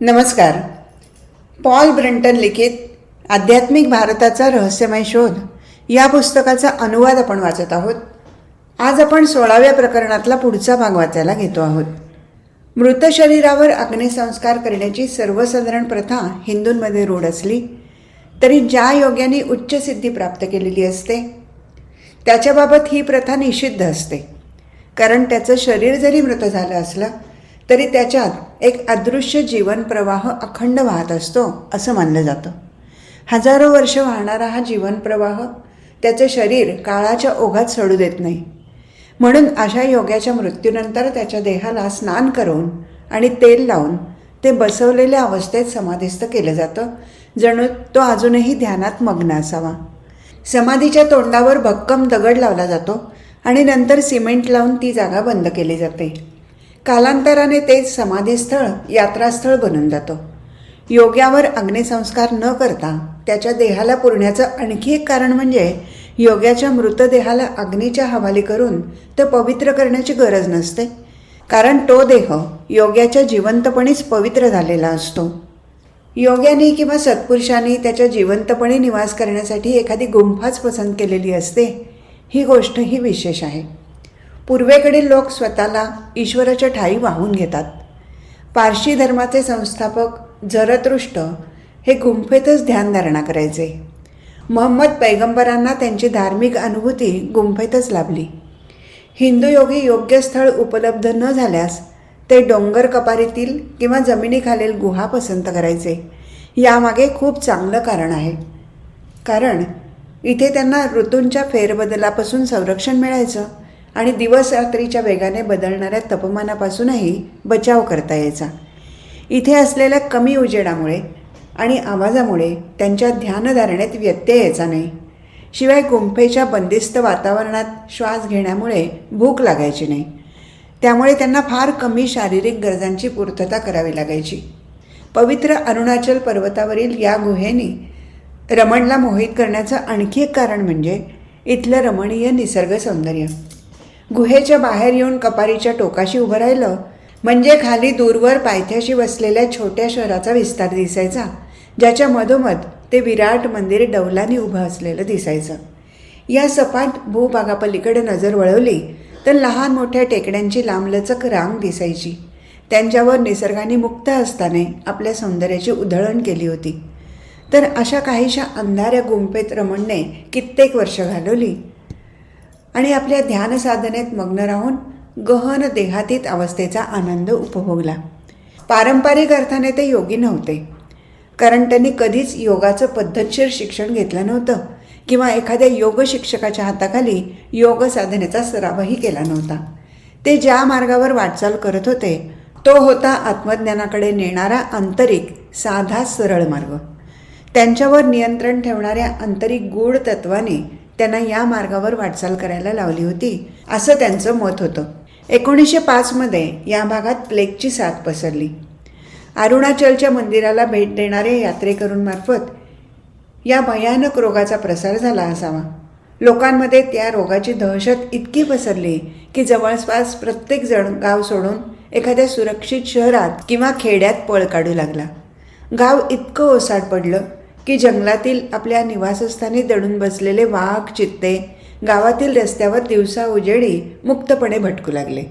नमस्कार. Paul Brunton लिखित आध्यात्मिक भारताचा रहस्यमय शोध या पुस्तकाचा अनुवाद आपण वाचत आहोत. आज आपण 16व्या प्रकरणातला पुढचा भाग वाचायला घेतो आहोत. मृत शरीरावर अग्निसंस्कार करण्याची सर्वसाधारण प्रथा हिंदूंमध्ये रूढ असली तरी ज्या योग्याने उच्च सिद्धी प्राप्त केलेली असते त्याच्याबाबत ही प्रथा निषिद्ध असते. कारण त्याचं शरीर जरी मृत झालं असलं तरी त्याच्यात एक अदृश्य जीवन प्रवाह अखंड वाहत असतो असं मानलं जातं. हजारो वर्ष वाहणारा हा जीवन प्रवाह त्याचं शरीर काळाच्या ओघात सडू देत नाही. म्हणून अशा योग्याच्या मृत्यूनंतर त्याच्या देहाला स्नान करून आणि तेल लावून ते बसवलेल्या अवस्थेत समाधिस्थ केलं जातं, जणू तो अजूनही ध्यानात मग्न असावा. समाधीच्या तोंडावर भक्कम दगड लावला जातो आणि नंतर सिमेंट लावून ती जागा बंद केली जाते. कालांतराने ते समाधीस्थळ यात्रास्थळ बनून जातं. योग्यावर अग्निसंस्कार न करता त्याच्या देहाला पुरण्याचं आणखी एक कारण म्हणजे योग्याच्या मृतदेहाला अग्नीच्या हवाली करून ते पवित्र करण्याची गरज नसते. कारण तो देह योग्याच्या जिवंतपणीच पवित्र झालेला असतो. योग्याने किंवा सत्पुरुषांनी त्याच्या जिवंतपणे निवास करण्यासाठी एखादी गुंफाच पसंत केलेली असते. ही गोष्टही विशेष आहे. पूर्वेकडील लोक स्वतःला ईश्वराच्या ठाई वाहून घेतात. पारशी धर्माचे संस्थापक झरतृष्ट हे गुंफेतच ध्यानधारणा करायचे. महम्मद पैगंबरांना त्यांची धार्मिक अनुभूती गुंफेतच लाभली. हिंदू योगी योग्य स्थळ उपलब्ध न झाल्यास ते डोंगर कपारीतील किंवा जमिनीखालील गुहा पसंत करायचे. यामागे खूप चांगलं कारण आहे. कारण इथे त्यांना ऋतूंच्या फेरबदलापासून संरक्षण मिळायचं आणि दिवस रात्रीच्या वेगाने बदलणाऱ्या तापमानापासूनही बचाव करता यायचा. इथे असलेल्या कमी उजेडामुळे आणि आवाजामुळे त्यांच्या ध्यानधारणेत व्यत्यय यायचा नाही. शिवाय गुंफेच्या बंदिस्त वातावरणात श्वास घेण्यामुळे भूक लागायची नाही. त्यामुळे त्यांना फार कमी शारीरिक गरजांची पूर्तता करावी लागायची. पवित्र अरुणाचल पर्वतावरील या गुहेनी रमणला मोहित करण्याचं आणखी एक कारण म्हणजे इथलं रमणीय निसर्ग सौंदर्य. गुहेच्या बाहेर येऊन कपारीच्या टोकाशी उभं राहिलं म्हणजे खाली दूरवर पायथ्याशी वसलेल्या छोट्या शहराचा विस्तार दिसायचा, ज्याच्या मधोमध ते विराट मंदिर डौलाने उभं असलेलं दिसायचं. या सपाट भूभागापलीकडे नजर वळवली तर लहान मोठ्या टेकड्यांची लांबलचक रांग दिसायची. त्यांच्यावर निसर्गाने मुक्त हस्ताने आपल्या सौंदर्याची उधळण केली होती. तर अशा काहीशा अंधाऱ्या गुंफेत रमणने कित्येक वर्ष घालवली आणि आपल्या ध्यानसाधनेत मग्न राहून गहन देहातीत अवस्थेचा आनंद उपभोगला. पारंपरिक अर्थाने ते योगी नव्हते, कारण त्यांनी कधीच योगाचं पद्धतशीर शिक्षण घेतलं नव्हतं किंवा एखाद्या योग शिक्षकाच्या हाताखाली योग साधनेचा सरावही केला नव्हता. ते ज्या मार्गावर वाटचाल करत होते तो होता आत्मज्ञानाकडे नेणारा आंतरिक साधा सरळ मार्ग. त्यांच्यावर नियंत्रण ठेवणाऱ्या आंतरिक गूढ तत्वाने त्यांना या मार्गावर वाटचाल करायला लावली होती असं त्यांचं मत होतं. 1905 या भागात प्लेगची साथ पसरली. अरुणाचलच्या मंदिराला भेट देणाऱ्या यात्रेकरूंमार्फत या भयानक रोगाचा प्रसार झाला असावा. लोकांमध्ये त्या रोगाची दहशत इतकी पसरली की जवळपास प्रत्येकजण गाव सोडून एखाद्या सुरक्षित शहरात किंवा खेड्यात पळ काढू लागला. गाव इतकं ओसाड पडलं की जंगलातील आपल्या निवासस्थानी दडून बसलेले वाघ चित्ते गावातील रस्त्यावर दिवसा उजेडी मुक्तपणे भटकू लागले.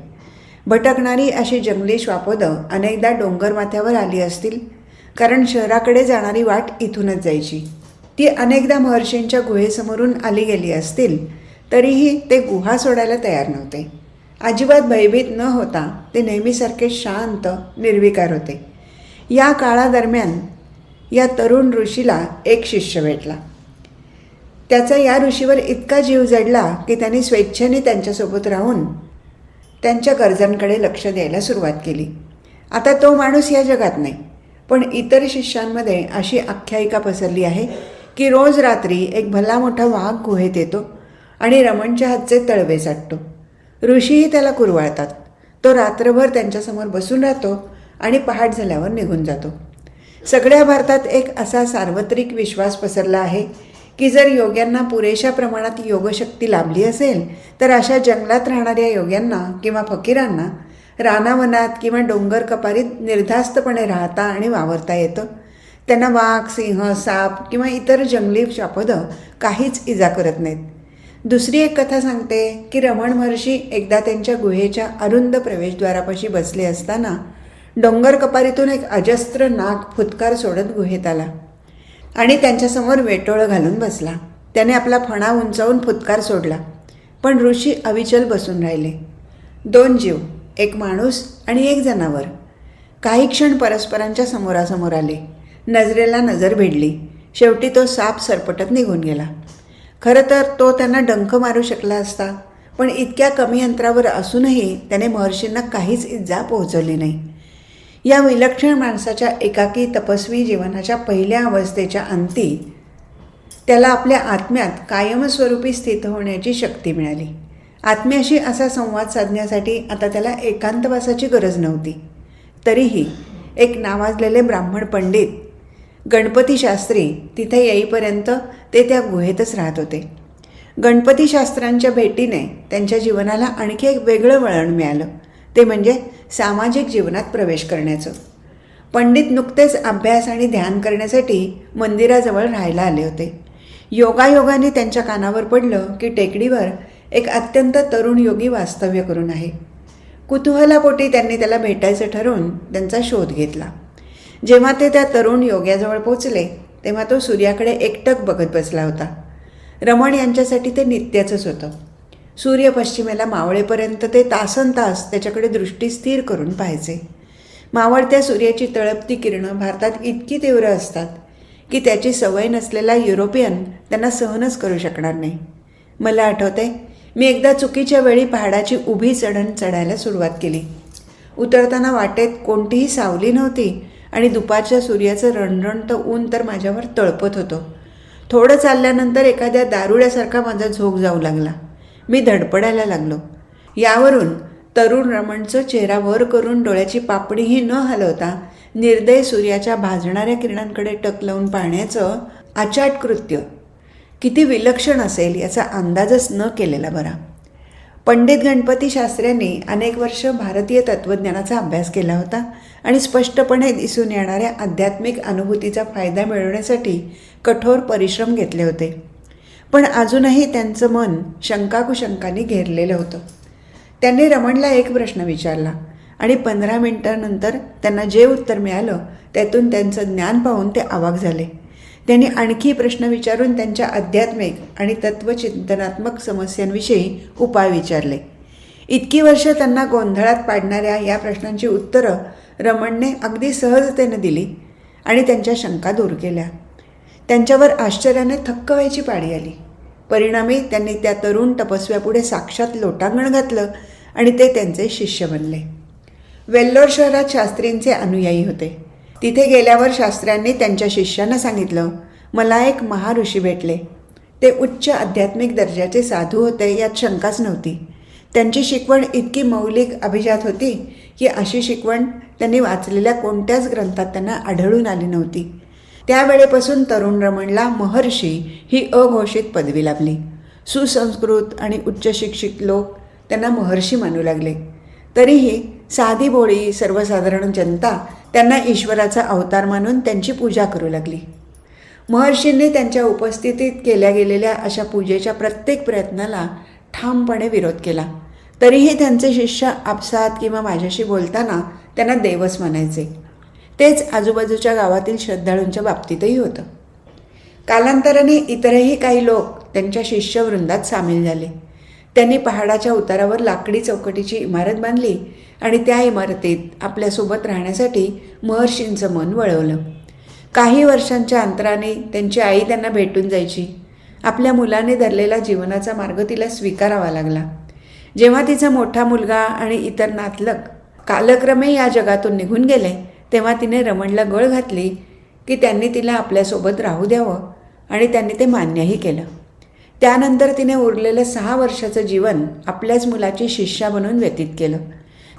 भटकणारी अशी जंगली श्वापदं अनेकदा डोंगरमाथ्यावर आली असतील, कारण शहराकडे जाणारी वाट इथूनच जायची. ती अनेकदा महर्षींच्या गुहेसमोरून आली गेली असतील तरीही ते गुहा सोडायला तयार नव्हते. अजिबात भयभीत न होता ते नेहमीसारखे शांत निर्विकार होते. या काळादरम्यान या तरुण ऋषीला एक शिष्य भेटला. त्याचा या ऋषीवर इतका जीव जडला की त्यांनी स्वेच्छेने त्यांच्यासोबत राहून त्यांच्या गरजांकडे लक्ष द्यायला सुरुवात केली. आता तो माणूस या जगात नाही, पण इतर शिष्यांमध्ये अशी आख्यायिका पसरली आहे की रोज रात्री एक भला मोठा वाघ गुहेत येतो आणि रमणच्या हातचे तळवे चाटतो. ऋषीही त्याला कुरवाळतात. तो रात्रभर त्यांच्यासमोर बसून राहतो आणि पहाट झाल्यावर निघून जातो. सगळ्या भारतात एक असा सार्वत्रिक विश्वास पसरला आहे की जर योग्यांना पुरेशा प्रमाणात योगशक्ती लाभली असेल तर अशा जंगलात राहणाऱ्या योग्यांना किंवा फकीरांना रानावनात किंवा डोंगर कपारीत निर्धास्तपणे राहता आणि वावरता येतं. त्यांना वाघ, सिंह, साप किंवा इतर जंगली शापदं काहीच इजा करत नाहीत. दुसरी एक कथा सांगते की रमण महर्षी एकदा त्यांच्या गुहेच्या अरुंद प्रवेशद्वारापाशी बसले असताना डोंगर कपारीतून एक अजस्त्र नाग फुतकार सोडत गुहेत आला आणि त्यांच्यासमोर वेटोळं घालून बसला. त्याने आपला फणा उंचावून फुतकार सोडला, पण ऋषी अविचल बसून राहिले. 2 जीव, एक माणूस आणि एक जनावर, काही क्षण परस्परांच्या समोरासमोर आले. नजरेला नजर भिडली. शेवटी तो साप सरपटत निघून गेला. खरं तर तो त्यांना डंख मारू शकला असता, पण इतक्या कमी अंतरावर असूनही त्याने महर्षींना काहीच इजा पोहोचवली नाही. या विलक्षण माणसाच्या एकाकी तपस्वी जीवनाच्या पहिल्या अवस्थेच्या अंती त्याला आपल्या आत्म्यात कायमस्वरूपी स्थित होण्याची शक्ती मिळाली. आत्म्याशी असा संवाद साधण्यासाठी आता त्याला एकांतवासाची गरज नव्हती. तरीही एक नावाजलेले ब्राह्मण पंडित गणपती शास्त्री तिथे येईपर्यंत ते त्या गुहेतच राहत होते. गणपती शास्त्रांच्या भेटीने त्यांच्या जीवनाला आणखी एक वेगळं वळण मिळालं, ते म्हणजे सामाजिक जीवनात प्रवेश करण्याचं. पंडित नुकतेच अभ्यास आणि ध्यान करण्यासाठी मंदिराजवळ राहायला आले होते. योगायोगाने त्यांच्या कानावर पडलं की टेकडीवर एक अत्यंत तरुण योगी वास्तव्य करून आहे. कुतूहलापोटी त्यांनी त्याला भेटायचं ठरवून त्यांचा शोध घेतला. जेव्हा ते त्या तरुण योग्याजवळ पोचले तेव्हा तो सूर्याकडे एकटक बघत बसला होता. रमण यांच्यासाठी ते नित्याचंच होतं. सूर्य पश्चिमेला मावळेपर्यंत ते तासनतास त्याच्याकडे दृष्टी स्थिर करून पाहायचे. मावळत्या सूर्याची तळपती किरणं भारतात इतकी तीव्र असतात की त्याची सवय नसलेला युरोपियन त्यांना सहनच करू शकणार नाही. मला आठवते, मी एकदा चुकीच्या वेळी पहाडाची उभी चढण चढायला सुरुवात केली. उतरताना वाटेत कोणतीही सावली नव्हती आणि दुपारच्या सूर्याचं रणरणतं ऊन तर माझ्यावर तळपत होतं. थोडं चालल्यानंतर एखाद्या दारुड्यासारखा माझा झोक जाऊ लागला. मी धडपडायला लागलो. यावरून तरुण रमणचं चेहरा वर करून डोळ्याची पापणीही न हलवता निर्दय सूर्याच्या भाजणाऱ्या किरणांकडे टक लावून पाहण्याचं आचाट कृत्य किती विलक्षण असेल याचा अंदाजच न केलेला बरा. पंडित गणपती शास्त्र्यांनी अनेक वर्ष भारतीय तत्त्वज्ञानाचा अभ्यास केला होता आणि स्पष्टपणे दिसून येणाऱ्या आध्यात्मिक अनुभूतीचा फायदा मिळवण्यासाठी कठोर परिश्रम घेतले होते. पण अजूनही त्यांचं मन शंकाकुशंकांनी घेरलेलं होतं. त्यांनी रमणला एक प्रश्न विचारला आणि 15 मिनिटांनंतर त्यांना जे उत्तर मिळालं त्यातून त्यांचं ज्ञान पाहून ते अवाक झाले. त्यांनी आणखी प्रश्न विचारून त्यांच्या आध्यात्मिक आणि तत्त्वचिंतनात्मक समस्यांविषयी उपाय विचारले. इतकी वर्ष त्यांना गोंधळात पाडणाऱ्या या प्रश्नांची उत्तरं रमणने अगदी सहजतेने दिली आणि त्यांच्या शंका दूर केल्या. त्यांच्यावर आश्चर्याने थक्क व्हायची पाळी आली. परिणामी त्यांनी त्या तरुण तपस्व्यापुढे साक्षात लोटांगण घातलं आणि ते त्यांचे शिष्य बनले. वेल्लोर शहरात शास्त्रींचे अनुयायी होते. तिथे गेल्यावर शास्त्र्यांनी त्यांच्या शिष्यांना सांगितलं, मला एक महाऋषी भेटले. ते उच्च आध्यात्मिक दर्जाचे साधू होते यात शंकाच नव्हती. त्यांची शिकवण इतकी मौलिक अभिजात होती की अशी शिकवण त्यांनी वाचलेल्या कोणत्याच ग्रंथात त्यांना आढळून आली नव्हती. त्यावेळेपासून तरुण रमणला महर्षी ही अघोषित पदवी लाभली. सुसंस्कृत आणि उच्च शिक्षित लोक त्यांना महर्षी मानू लागले. तरीही साधी भोळी सर्वसाधारण जनता त्यांना ईश्वराचा अवतार मानून त्यांची पूजा करू लागली. महर्षींनी त्यांच्या उपस्थितीत केल्या गेलेल्या अशा पूजेच्या प्रत्येक प्रयत्नाला ठामपणे विरोध केला. तरीही त्यांचे शिष्य आपसात किंवा माझ्याशी बोलताना त्यांना देवच म्हणायचे. तेच आजूबाजूच्या गावातील श्रद्धाळूंच्या बाबतीतही होतं. कालांतराने इतरही काही लोक त्यांच्या शिष्यवृंदात सामील झाले. त्यांनी पहाडाच्या उतारावर लाकडी चौकटीची इमारत बांधली आणि त्या इमारतीत आपल्यासोबत राहण्यासाठी महर्षींचं मन वळवलं. काही वर्षांच्या अंतराने त्यांची आई त्यांना भेटून जायची. आपल्या मुलाने धरलेला जीवनाचा मार्ग तिला स्वीकारावा लागला. जेव्हा तिचा मोठा मुलगा आणि इतर नातलग कालक्रमे या जगातून निघून गेले तेव्हा तिने रमणला गळ घातली की त्यांनी तिला आपल्यासोबत राहू द्यावं आणि त्यांनी ते मान्यही केलं. त्यानंतर तिने उरलेलं 6 वर्षाचं जीवन आपल्याच मुलाची शिष्या बनून व्यतीत केलं.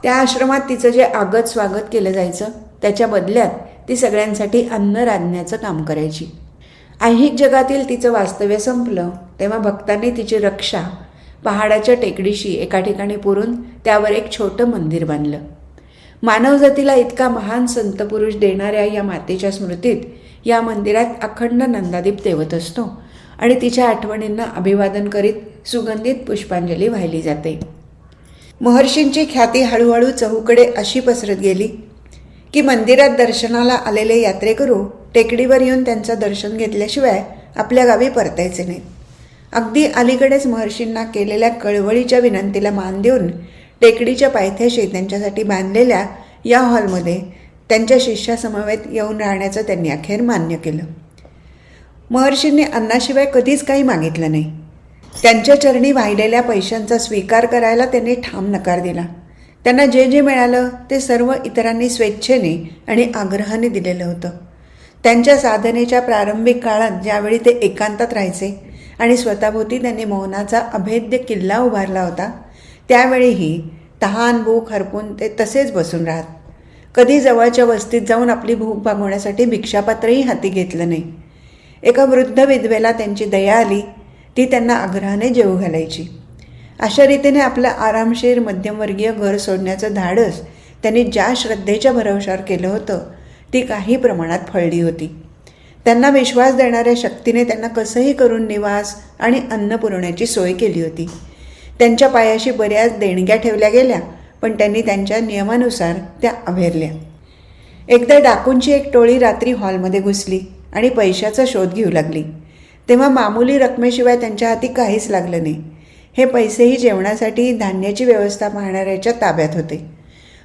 त्या आश्रमात तिचं जे आगत स्वागत केलं जायचं त्याच्या बदल्यात ती सगळ्यांसाठी अन्न रांधण्याचं काम करायची. ऐहिक जगातील तिचं वास्तव्य संपलं तेव्हा भक्तांनी तिची रक्षा पहाडाच्या टेकडीशी एका ठिकाणी पुरून त्यावर एक छोटं मंदिर बांधलं. मानवजातीला इतका महान संतपुरुष देणाऱ्या या मातेच्या स्मृतीत या मंदिरात अखंड नंदादीप तेवत असतो आणि तिच्या आठवणींना अभिवादन करीत सुगंधित पुष्पांजली वाहिली जाते. महर्षींची ख्याती हळूहळू चहूकडे अशी पसरत गेली की मंदिरात दर्शनाला आलेले यात्रेकरू टेकडीवर येऊन त्यांचं दर्शन घेतल्याशिवाय आपल्या गावी परतायचे नाहीत. अगदी अलीकडेच महर्षींना केलेल्या कळवळीच्या विनंतीला मान देऊन टेकडीच्या पायथ्याशी त्यांच्यासाठी बांधलेल्या या हॉलमध्ये त्यांच्या शिष्यासमवेत येऊन राहण्याचं त्यांनी अखेर मान्य केलं. महर्षींनी अन्नाशिवाय कधीच काही मागितलं नाही. त्यांच्या चरणी वाहिलेल्या पैशांचा स्वीकार करायला त्यांनी ठाम नकार दिला. त्यांना जे जे मिळालं ते सर्व इतरांनी स्वेच्छेने आणि आग्रहाने दिलेलं होतं. त्यांच्या साधनेच्या प्रारंभिक काळात ज्यावेळी ते एकांतात राहायचे आणि स्वतःभोवती त्यांनी मौनाचा अभेद्य किल्ला उभारला होता, त्यावेळीही तहान भूक हरपून ते तसेच बसून राहत. कधी जवळच्या वस्तीत जाऊन आपली भूक भागवण्यासाठी भिक्षापात्रही हाती घेतलं नाही. एका वृद्ध विधवेला त्यांची दया आली. ती त्यांना आग्रहाने जेवू घालायची. अशा रीतीने आपलं आरामशीर मध्यमवर्गीय घर सोडण्याचं धाडस त्यांनी ज्या श्रद्धेच्या भरवशावर केलं होतं ती काही प्रमाणात फळली होती. त्यांना विश्वास देणाऱ्या शक्तीने त्यांना कसंही करून निवास आणि अन्न पुरवण्याची सोय केली होती. त्यांच्या पायाशी बऱ्याच देणग्या ठेवल्या गेल्या, पण त्यांनी त्यांच्या नियमानुसार त्या अभेरल्या. एकदा डाकूंची एक टोळी रात्री हॉलमध्ये घुसली आणि पैशाचा शोध घेऊ लागली. तेव्हा मामूली रकमेशिवाय त्यांच्या हाती काहीच लागलं नाही. हे पैसेही जेवणासाठी धान्याची व्यवस्था पाहणाऱ्याच्या ताब्यात होते.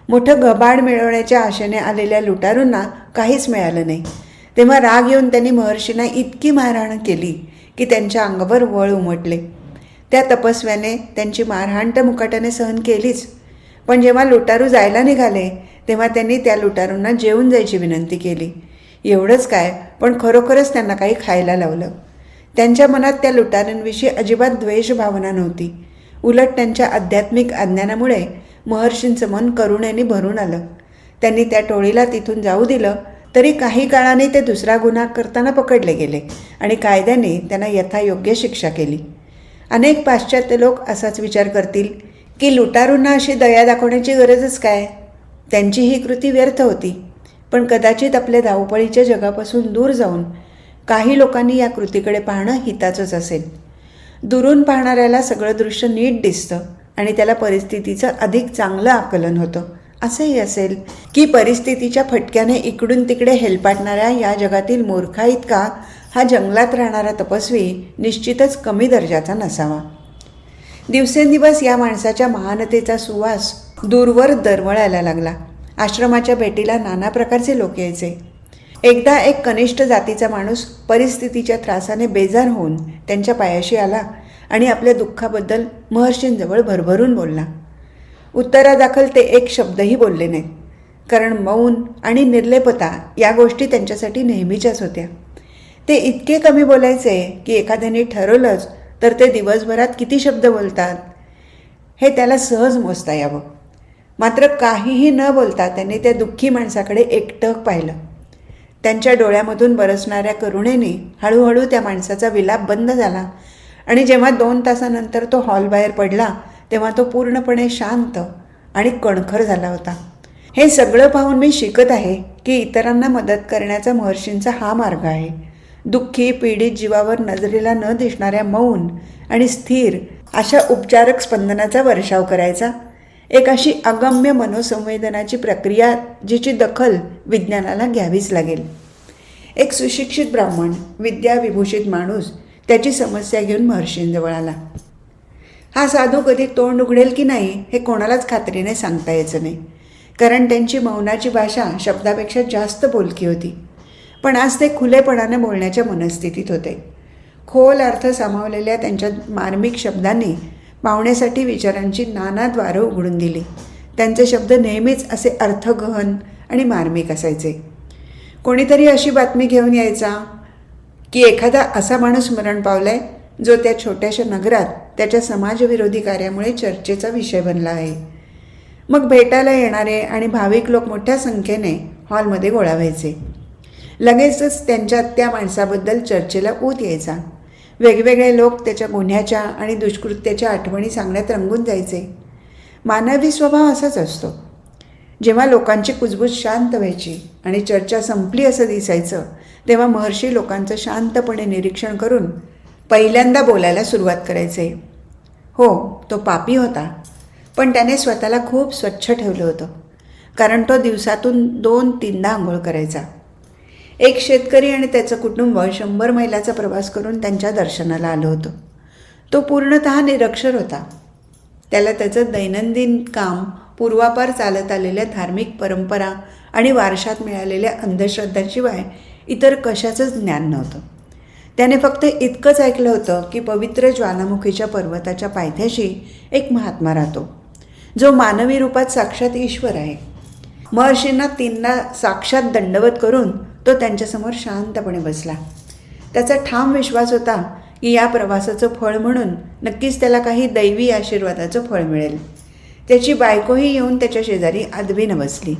मोठं घबाड मिळवण्याच्या आशेने आलेल्या लुटारूंना काहीच मिळालं नाही. तेव्हा राग येऊन त्यांनी महर्षींना इतकी मारहाण केली की त्यांच्या अंगावर वळ उमटले. त्या तपस्व्याने त्यांची मारहाण तर मुकाट्याने सहन केलीच, पण जेव्हा लुटारू जायला निघाले तेव्हा त्यांनी त्या लुटारूंना जेवून जायची विनंती केली. एवढंच काय, पण खरोखरच त्यांना काही खायला लावलं. त्यांच्या मनात त्या लुटारांविषयी अजिबात द्वेष भावना नव्हती. उलट त्यांच्या आध्यात्मिक अज्ञानामुळे महर्षींचं मन करुणेने भरून आलं. त्यांनी त्या टोळीला तिथून जाऊ दिलं, तरी काही काळाने ते दुसरा गुन्हा करताना पकडले गेले आणि कायद्याने त्यांना यथायोग्य शिक्षा केली. अनेक पाश्चात्य लोक असाच विचार करतील की लुटारूंना अशी दया दाखवण्याची गरजच काय, त्यांची ही कृती व्यर्थ होती. पण कदाचित आपल्या धावपळीच्या जगापासून दूर जाऊन काही लोकांनी या कृतीकडे पाहणं हिताचंच असेल. दुरून पाहणाऱ्याला सगळं दृश्य नीट दिसतं आणि त्याला परिस्थितीचं अधिक चांगलं आकलन होतं. असंही असेल की परिस्थितीच्या फटक्याने इकडून तिकडे हेलपाटणाऱ्या या जगातील मूर्खा इतका हा जंगलात राहणारा तपस्वी निश्चितच कमी दर्जाचा नसावा. दिवसेंदिवस या माणसाच्या महानतेचा सुवास दूरवर दरवळायला लागला. आश्रमाच्या भेटीला नाना प्रकारचे लोक यायचे. एकदा एक कनिष्ठ जातीचा माणूस परिस्थितीच्या त्रासाने बेजार होऊन त्यांच्या पायाशी आला आणि आपल्या दुःखाबद्दल महर्षींजवळ भरभरून बोलला. उत्तरादाखल ते एक शब्दही बोलले नाहीत, कारण मौन आणि निर्लेपता या गोष्टी त्यांच्यासाठी नेहमीच्याच होत्या. ते इतके कमी बोलायचे की एखाद्याने ठरवलंच तर ते दिवसभरात किती शब्द बोलतात हे त्याला सहज मोजता यावं. मात्र काहीही न बोलता त्यांनी त्या दुःखी माणसाकडे एकटक पाहिलं. त्यांच्या डोळ्यामधून बरसणाऱ्या करुणेने हळूहळू त्या माणसाचा विलाप बंद झाला आणि जेव्हा 2 तासानंतर तो हॉलबाहेर पडला तेव्हा तो पूर्णपणे शांत आणि कणखर झाला होता. हे सगळं पाहून मी शिकत आहे की इतरांना मदत करण्याचा महर्षींचा हा मार्ग आहे. दुःखी पीडित जीवावर नजरेला न दिसणाऱ्या मौन आणि स्थिर अशा उपचारक स्पंदनाचा वर्षाव करायचा. एक अशी अगम्य मनोसंवेदनाची प्रक्रिया जिची दखल विज्ञानाला घ्यावीच लागेल. एक सुशिक्षित ब्राह्मण, विद्याविभूषित माणूस त्याची समस्या घेऊन महर्षींजवळ आला. हा साधू कधी तोंड उघडेल की नाही हे कोणालाच खात्रीने सांगता यायचं नाही, कारण त्यांची मौनाची भाषा शब्दापेक्षा जास्त बोलकी होती. पण आज ते खुलेपणाने बोलण्याच्या मनस्थितीत होते. खोल अर्थ सामावलेल्या त्यांच्या मार्मिक शब्दांनी पाहुण्यासाठी विचारांची नाना द्वारं उघडून दिली. त्यांचे शब्द नेहमीच असे अर्थगहन आणि मार्मिक असायचे. कोणीतरी अशी बातमी घेऊन यायचा की एखादा असा माणूस मरण पावलाय जो त्या छोट्याशा नगरात त्याच्या समाजविरोधी कार्यामुळे चर्चेचा विषय बनला आहे. मग भेटायला येणारे आणि भाविक लोक मोठ्या संख्येने हॉलमध्ये गोळा व्हायचे. लगेचच त्यांच्या त्या माणसाबद्दल चर्चेला ऊत यायचा. वेगवेगळे लोक त्याच्या गुन्ह्याच्या आणि दुष्कृत्याच्या आठवणी सांगण्यात रंगून जायचे. मानवी स्वभाव असाच असतो. जेव्हा लोकांची कुजबूज शांत व्हायची आणि चर्चा संपली असं दिसायचं, तेव्हा महर्षी लोकांचं शांतपणे निरीक्षण करून पहिल्यांदा बोलायला सुरुवात करायचे. हो, तो पापी होता, पण त्याने स्वतःला खूप स्वच्छ ठेवलं होतं, कारण तो दिवसातून 2-3दा आंघोळ करायचा. एक शेतकरी आणि त्याचं कुटुंब 100 मैलाचा प्रवास करून त्यांच्या दर्शनाला आलं होतं. तो पूर्णतः निरक्षर होता. त्याला त्याचं दैनंदिन काम, पूर्वापार चालत आलेल्या धार्मिक परंपरा आणि वारशात मिळालेल्या अंधश्रद्धांशिवाय इतर कशाचंच ज्ञान नव्हतं. त्याने फक्त इतकंच ऐकलं होतं की पवित्र ज्वालामुखीच्या पर्वताच्या पायथ्याशी एक महात्मा राहतो, जो मानवी रूपात साक्षात ईश्वर आहे. महर्षींना 3दा साक्षात दंडवत करून तो त्यांच्यासमोर शांतपणे बसला. त्याचा ठाम विश्वास होता की या प्रवासाचं फळ म्हणून नक्कीच त्याला काही दैवी आशीर्वादाचं फळ मिळेल. त्याची बायकोही येऊन त्याच्या शेजारी आदबीनं बसली.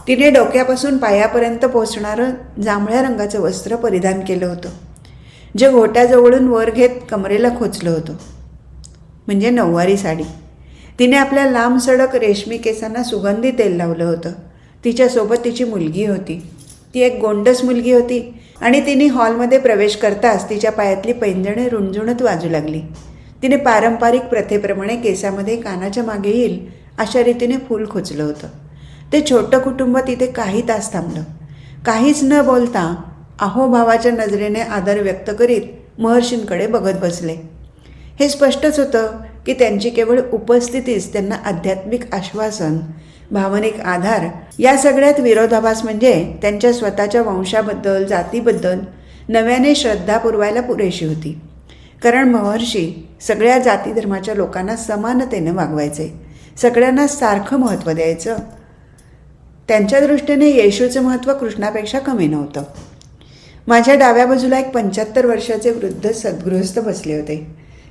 तिने डोक्यापासून पायापर्यंत पोचणारं जांभळ्या रंगाचं वस्त्र परिधान केलं होतं, जे घोट्याजवळून वर घेत कमरेला खोचलं होतं, म्हणजे नऊवारी साडी. तिने आपल्या लांब सडक रेशमी केसांना सुगंधी तेल लावलं होतं. तिच्यासोबत तिची मुलगी होती. ती एक गोंडस मुलगी होती आणि तिने हॉलमध्ये प्रवेश करताच तिच्या पायातली पैंजणे रुणझुणत वाजू लागली. तिने पारंपरिक प्रथेप्रमाणे केसामध्ये कानाच्या मागे येईल अशा रीतीने फूल खोचलं होतं. ते छोटं कुटुंब तिथे काही तास थांबलं. काहीच न बोलता अहोभावाच्या नजरेने आदर व्यक्त करीत महर्षींकडे बघत बसले. हे स्पष्टच होतं की त्यांची केवळ उपस्थितीच त्यांना आध्यात्मिक आश्वासन, भावनिक आधार, या सगळ्यात विरोधाभास म्हणजे त्यांच्या स्वतःच्या वंशाबद्दल, जातीबद्दल नव्याने श्रद्धा पुरवायला पुरेशी होती. कारण महर्षी सगळ्या जाती धर्माच्या लोकांना समानतेने वागवायचे, सगळ्यांना सारखं महत्त्व द्यायचं. त्यांच्या दृष्टीने येशूचं महत्त्व कृष्णापेक्षा कमी नव्हतं. माझ्या डाव्या बाजूला एक 75 वर्षाचे वृद्ध सद्गृहस्थ बसले होते.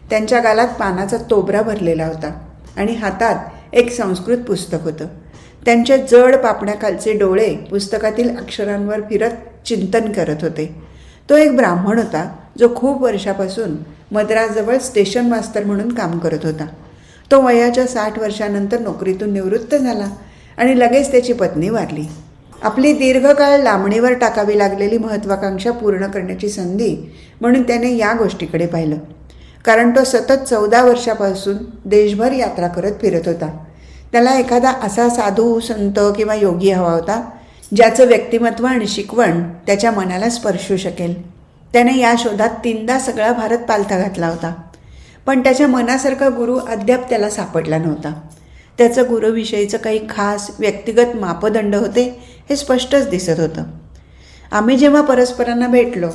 त्यांच्या गालात पानाचा तोबरा भरलेला होता आणि हातात एक संस्कृत पुस्तक होतं. त्यांचे जड पापण्याखालचे डोळे पुस्तकातील अक्षरांवर फिरत चिंतन करत होते. तो एक ब्राह्मण होता, जो खूप वर्षापासून मद्रासजवळ स्टेशन मास्तर म्हणून काम करत होता. तो वयाच्या 60 वर्षानंतर नोकरीतून निवृत्त झाला आणि लगेच त्याची पत्नी वारली. आपली दीर्घकाळ लांबणीवर टाकावी लागलेली महत्त्वाकांक्षा पूर्ण करण्याची संधी म्हणून त्याने या गोष्टीकडे पाहिलं. कारण तो सतत 14 वर्षापासून देशभर यात्रा करत फिरत होता. त्याला एखादा असा साधू, संत किंवा योगी हवा होता, ज्याचं व्यक्तिमत्व आणि शिकवण त्याच्या मनाला स्पर्शू शकेल. त्याने या शोधात 3दा सगळा भारत पालथा घातला होता, पण त्याच्या मनासारखा गुरु अद्याप त्याला सापडला नव्हता. त्याचं गुरुविषयीचं काही खास व्यक्तिगत मापदंड होते हे स्पष्टच दिसत होतं. आम्ही जेव्हा परस्परांना भेटलो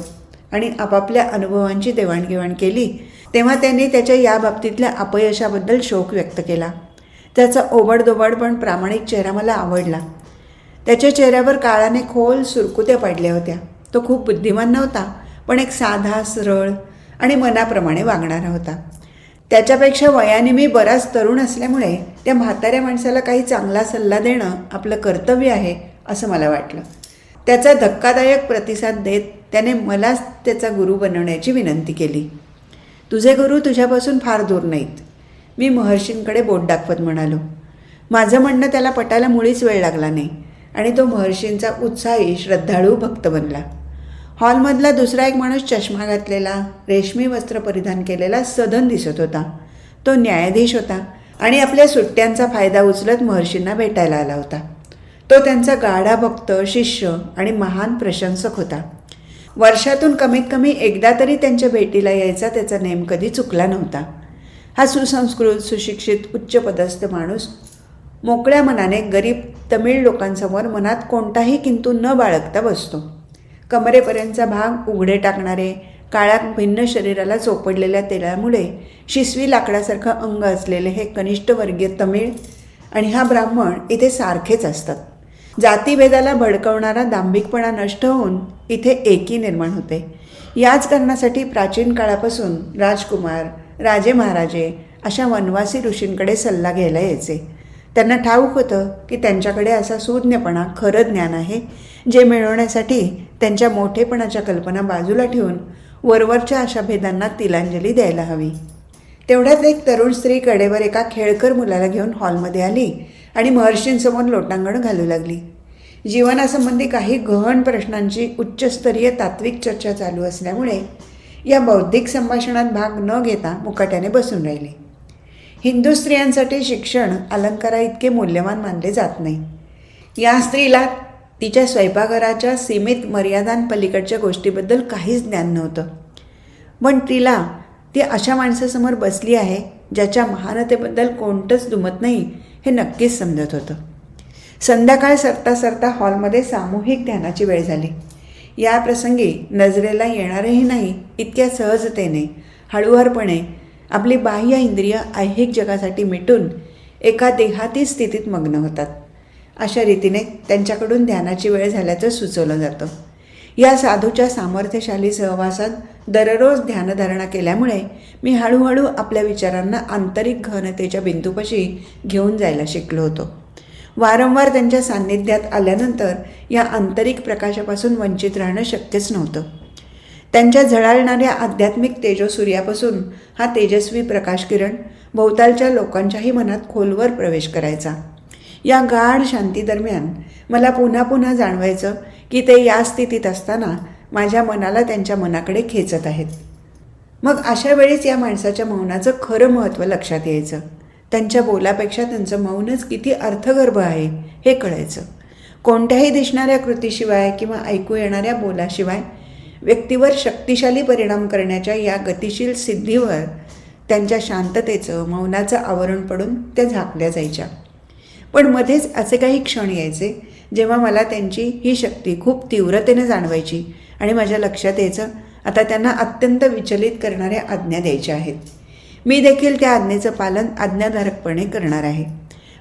आणि आपापल्या अनुभवांची देवाणघेवाण केली, तेव्हा त्यांनी त्याच्या या बाबतीतल्या अपयशाबद्दल शोक व्यक्त केला. त्याचा ओबडधोबड पण प्रामाणिक चेहरा मला आवडला. त्याच्या चेहऱ्यावर काळाने खोल सुरकुत्या पडल्या होत्या. तो खूप बुद्धिमान नव्हता, पण एक साधा, सरळ आणि मनाप्रमाणे वागणारा होता. त्याच्यापेक्षा वयाने मी बराच तरुण असल्यामुळे त्या म्हाताऱ्या माणसाला काही चांगला सल्ला देणं आपलं कर्तव्य आहे असं मला वाटलं. त्याचा धक्कादायक प्रतिसाद देत त्याने मलाच त्याचा गुरु बनवण्याची विनंती केली. तुझे गुरु तुझ्यापासून फार दूर नाहीत, मी महर्षींकडे बोट दाखवत म्हणालो. माझं म्हणणं त्याला पटायला मुळीच वेळ लागला नाही आणि तो महर्षींचा उत्साही श्रद्धाळू भक्त बनला. हॉलमधला दुसरा एक माणूस चष्मा घातलेला, रेशमी वस्त्र परिधान केलेला सधन दिसत होता. तो न्यायाधीश होता आणि आपल्या सुट्ट्यांचा फायदा उचलत महर्षींना भेटायला आला होता. तो त्यांचा गाढा भक्त, शिष्य आणि महान प्रशंसक होता. वर्षातून कमीत कमी एकदा तरी त्यांच्या भेटीला यायचा त्याचा नेम कधी चुकला नव्हता. हा सुसंस्कृत, सुशिक्षित, उच्चपदस्थ माणूस मोकळ्या मनाने गरीब तमिळ लोकांसमोर मनात कोणताही किंतु न बाळगता बसतो. कमरेपर्यंतचा भाग उघडे टाकणारे, काळ्या भिन्न शरीराला चोपडलेल्या तेलामुळे शिसवी लाकडासारखं अंग असलेले हे कनिष्ठवर्गीय तमिळ आणि हा ब्राह्मण इथे सारखेच असतात. जातीभेदाला भडकवणारा दांभिकपणा नष्ट होऊन इथे एकी निर्माण होते. याच कारणासाठी प्राचीन काळापासून राजकुमार, राजे महाराजे अशा वनवासी ऋषींकडे सल्ला घ्यायला यायचे. त्यांना ठाऊक होतं की त्यांच्याकडे असा सूज्ञपणा, खरं ज्ञान आहे, जे मिळवण्यासाठी त्यांच्या मोठेपणाच्या कल्पना बाजूला ठेवून वरवरच्या अशा भेदांना तिलांजली द्यायला हवी. तेवढ्यात एक तरुण स्त्री कडेवर एका खेळकर मुलाला घेऊन हॉलमध्ये आली आणि महर्षींसमोर लोटांगण घालू लागली. जीवनासंबंधी काही गहन प्रश्नांची उच्चस्तरीय तात्विक चर्चा चालू असल्यामुळे या बौद्धिक संभाषणात भाग न घेता मुकाट्याने बसून राहिली. हिंदू स्त्रियांसाठी शिक्षण अलंकाराइतके मूल्यवान मानले जात नाही. या स्त्रीला तिच्या स्वयंपाकघराच्या सीमित मर्यादांपलीकडच्या गोष्टीबद्दल काहीच ज्ञान नव्हतं. पण ती अशा माणसासमोर बसली आहे ज्याच्या महानतेबद्दल कोणतंच दुमत नाही हे नक्कीच समजत होतं. संध्याकाळ सरता सरता हॉलमध्ये सामूहिक ध्यानाची वेळ झाली. या प्रसंगी नजरेला येणारही नाही इतक्या सहजतेने, हळुवारपणे आपली बाह्य इंद्रिय ऐहिक जगासाठी मिटून एका देहाती स्थितीत मग्न होतात. अशा रीतीने त्यांच्याकडून ध्यानाची वेळ झाल्याचं सुचवलं जातं. या साधूच्या सामर्थ्यशाली सहवासात दररोज ध्यानधारणा केल्यामुळे मी हळूहळू आपल्या विचारांना आंतरिक घनतेच्या बिंदूपाशी घेऊन जायला शिकलो होतो. वारंवार त्यांच्या सान्निध्यात आल्यानंतर या आंतरिक प्रकाशापासून वंचित राहणं शक्यच नव्हतं. त्यांच्या झळाळणाऱ्या आध्यात्मिक तेजोसूर्यापासून हा तेजस्वी प्रकाशकिरण भोवतालच्या लोकांच्याही मनात खोलवर प्रवेश करायचा. या गाढ शांतीदरम्यान मला पुन्हा पुन्हा जाणवायचं की ते या स्थितीत असताना माझ्या मनाला त्यांच्या मनाकडे खेचत आहेत. मग अशा वेळीच या माणसाच्या मौनाचं खरं महत्त्व लक्षात यायचं. त्यांच्या बोलापेक्षा त्यांचं मौनच किती अर्थगर्भ आहे हे कळायचं. कोणत्याही दिसणाऱ्या कृतीशिवाय किंवा ऐकू येणाऱ्या बोलाशिवाय व्यक्तीवर शक्तिशाली परिणाम करण्याच्या या गतिशील सिद्धीवर त्यांच्या शांततेचं, मौनाचं आवरण पडून त्या झाकल्या जायच्या. पण मध्येच असे काही क्षण यायचे जेव्हा मला त्यांची ही शक्ती खूप तीव्रतेने जाणवायची आणि माझ्या लक्षात यायचं आता त्यांना अत्यंत विचलित करणाऱ्या आज्ञा द्यायच्या आहेत. मी देखील त्या आज्ञेचं पालन आज्ञाधारकपणे करणार आहे.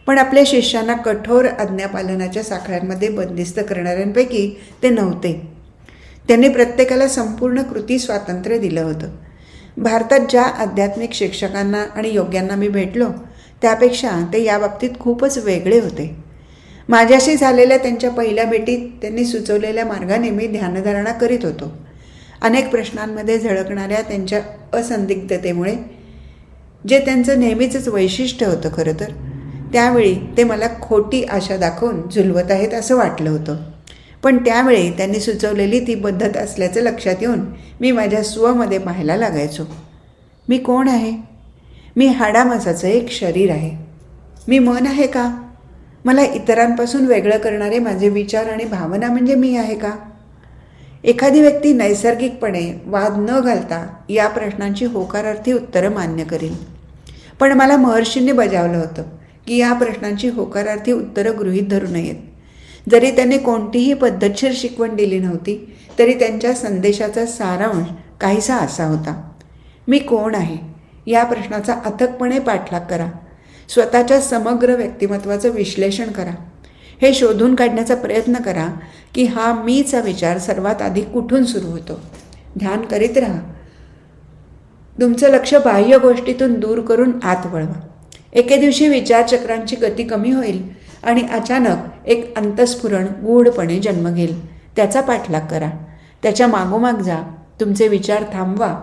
पण आपल्या शिष्यांना कठोर आज्ञापालनाच्या साखळ्यांमध्ये बंदिस्त करणाऱ्यांपैकी ते नव्हते. त्यांनी प्रत्येकाला संपूर्ण कृती स्वातंत्र्य दिलं होतं. भारतात ज्या आध्यात्मिक शिक्षकांना आणि योग्यांना मी भेटलो त्यापेक्षा ते याबाबतीत खूपच वेगळे होते. माझ्याशी झालेल्या त्यांच्या पहिल्या भेटीत त्यांनी सुचवलेल्या मार्गाने मी ध्यानधारणा करीत होतो. अनेक प्रश्नांमध्ये झळकणाऱ्या त्यांच्या असंदिग्धतेमुळे, जे त्यांचं नेहमीचंच वैशिष्ट्य होतं खरं तर, त्यावेळी ते मला खोटी आशा दाखवून झुलवत आहेत असं वाटलं होतं. पण त्यावेळी त्यांनी सुचवलेली ती पद्धत असल्याचं लक्षात येऊन मी माझ्या स्वमध्ये पाहायला लागायचो. मी कोण आहे? मी हाडामासाचं एक शरीर आहे. मी मन आहे का? मला इतरांपासून वेगळं करणारे माझे विचार आणि भावना म्हणजे मी आहे का? एखादी व्यक्ती नैसर्गिकपणे वाद न घालता या प्रश्नांची होकारार्थी उत्तरं मान्य करेल. पण मला महर्षींनी बजावलं होतं की या प्रश्नांची होकारार्थी उत्तरं गृहीत धरू नयेत. जरी त्यांनी कोणतीही पद्धतशीर शिकवण दिली नव्हती तरी त्यांच्या संदेशाचा सारांश काहीसा असा होता: मी कोण आहे या प्रश्नाचा अथकपणे पाठलाग करा. स्वतःच्या समग्र व्यक्तिमत्वाचं विश्लेषण करा. हे शोधून काढण्याचा प्रयत्न करा की हा मीचा विचार सर्वात आधी कुठून सुरू होतो. ध्यान करीत राहा. तुमचं लक्ष बाह्य गोष्टीतून दूर करून आत वळवा. एके दिवशी विचारचक्रांची गती कमी होईल आणि अचानक एक अंतस्फुरण गूढपणे जन्म घेईल. त्याचा पाठलाग करा. त्याच्या मागोमाग जा. तुमचे विचार थांबवा.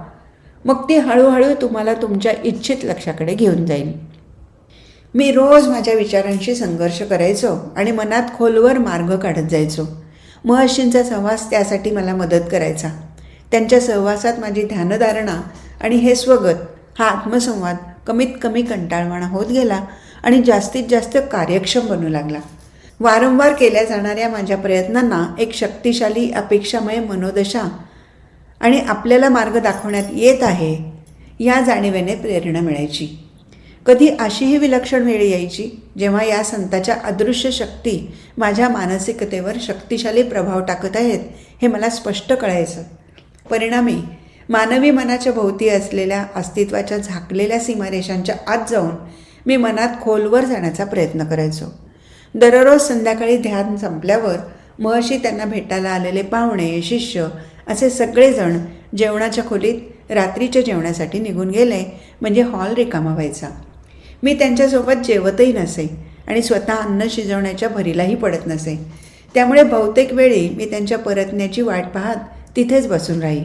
मग ती हळूहळू तुम्हाला तुमच्या इच्छित लक्ष्याकडे घेऊन जाईल. मी रोज माझ्या विचारांशी संघर्ष करायचो आणि मनात खोलवर मार्ग काढत जायचो. महर्षींचा सहवास त्यासाठी मला मदत करायचा. त्यांच्या सहवासात माझी ध्यानधारणा आणि हे स्वगत, हा आत्मसंवाद कमीत कमी कंटाळवाणा होत गेला आणि जास्तीत जास्त कार्यक्षम बनू लागला. वारंवार केल्या जाणाऱ्या माझ्या प्रयत्नांना एक शक्तिशाली अपेक्षामय मनोदशा आणि आपल्याला मार्ग दाखवण्यात येत आहे या जाणीवेने प्रेरणा मिळायची. कधी अशीही विलक्षण वेळ यायची जेव्हा या संताच्या अदृश्य शक्ती माझ्या मानसिकतेवर शक्तिशाली प्रभाव टाकत आहेत हे मला स्पष्ट कळायचं. परिणामी मानवी मनाच्या भोवती असलेल्या अस्तित्वाच्या झाकलेल्या सीमारेषांच्या आत जाऊन मी मनात खोलवर जाण्याचा प्रयत्न करायचो. दररोज संध्याकाळी ध्यान संपल्यावर महर्षी, त्यांना भेटायला आलेले पाहुणे, शिष्य असे सगळेजण जेवणाच्या खोलीत रात्रीच्या जेवणासाठी निघून गेले म्हणजे हॉल रिकामा व्हायचा. मी त्यांच्यासोबत जेवतही नसे आणि स्वतः अन्न शिजवण्याच्या भरीलाही पडत नसे. त्यामुळे बहुतेक वेळी मी त्यांच्या परतण्याची वाट पाहत तिथेच बसून राही.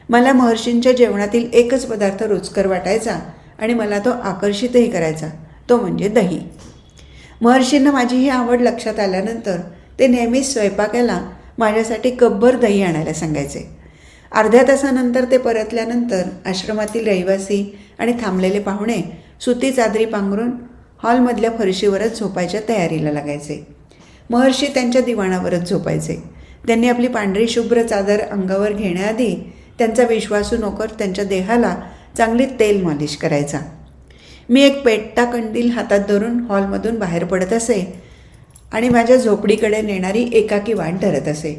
मला महर्षींच्या जेवणातील एकच पदार्थ रुचकर वाटायचा आणि मला तो आकर्षितही करायचा, तो म्हणजे दही. महर्षींना माझी ही आवड लक्षात आल्यानंतर ते नेहमीच स्वयंपाकाला माझ्यासाठी कपभर दही आणायला सांगायचे. अर्ध्या तासानंतर ते परतल्यानंतर आश्रमातील रहिवासी आणि थांबलेले पाहुणे सुती चादरी पांघरून हॉलमधल्या फरशीवरच झोपायच्या तयारीला लागायचे. महर्षी त्यांच्या दिवाणावरच झोपायचे. त्यांनी आपली पांढरी शुभ्र चादर अंगावर घेण्याआधी त्यांचा विश्वासू नोकर त्यांच्या देहाला चांगली तेल मालिश करायचा. मी एक पेटता कंदील हातात धरून हॉलमधून बाहेर पडत असे आणि माझ्या झोपडीकडे नेणारी एकाकी वाट धरत असे.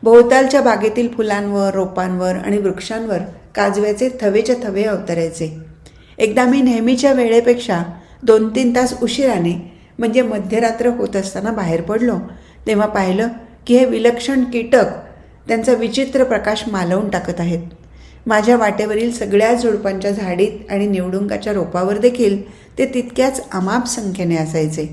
भोवतालच्या बागेतील फुलांवर, रोपांवर आणि वृक्षांवर काजव्याचे थवेच्या थवे अवतरायचे. एकदा मी नेहमीच्या वेळेपेक्षा 2-3 तास उशिराने म्हणजे मध्यरात्र होत असताना बाहेर पडलो तेव्हा पाहिलं की हे विलक्षण कीटक त्यांचा विचित्र प्रकाश मालवून टाकत आहेत. माझ्या वाटेवरील सगळ्या झुडपांच्या झाडीत आणि निवडुंगाच्या रोपावर देखील ते तितक्याच अमाप संख्येने असायचे.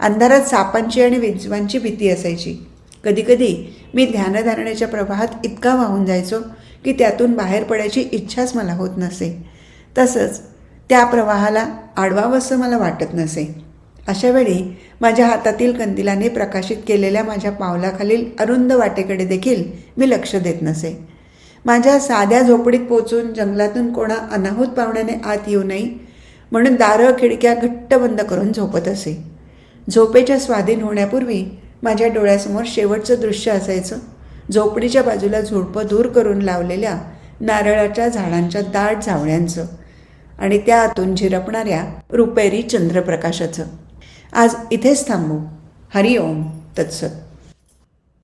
अंधारात सापांची आणि विंचवांची भीती असायची. कधीकधी मी ध्यानधारणेच्या प्रवाहात इतका वाहून जायचो की त्यातून बाहेर पडायची इच्छाच मला होत नसे. तसंच त्या प्रवाहाला आडवावंसं मला वाटत नसे. अशावेळी माझ्या हातातील कंदिलाने प्रकाशित केलेल्या माझ्या पावलाखालील अरुंद वाटेकडे देखील मी लक्ष देत नसे. माझ्या साध्या झोपडीत पोचून जंगलातून कोणा अनाहूत पाहुण्याने आत येऊ नये म्हणून दारं खिडक्या घट्ट बंद करून झोपत असे. झोपेच्या स्वाधीन होण्यापूर्वी माझ्या डोळ्यासमोर शेवटचं दृश्य असायचं. झोपडीच्या बाजूला झुडपं दूर करून लावलेल्या नारळाच्या झाडांच्या दाट झावळ्यांचं आणि त्या आतून झिरपणाऱ्या रुपेरी चंद्रप्रकाशाचं. आज इथेच थांबू. हरिओम तत्सत.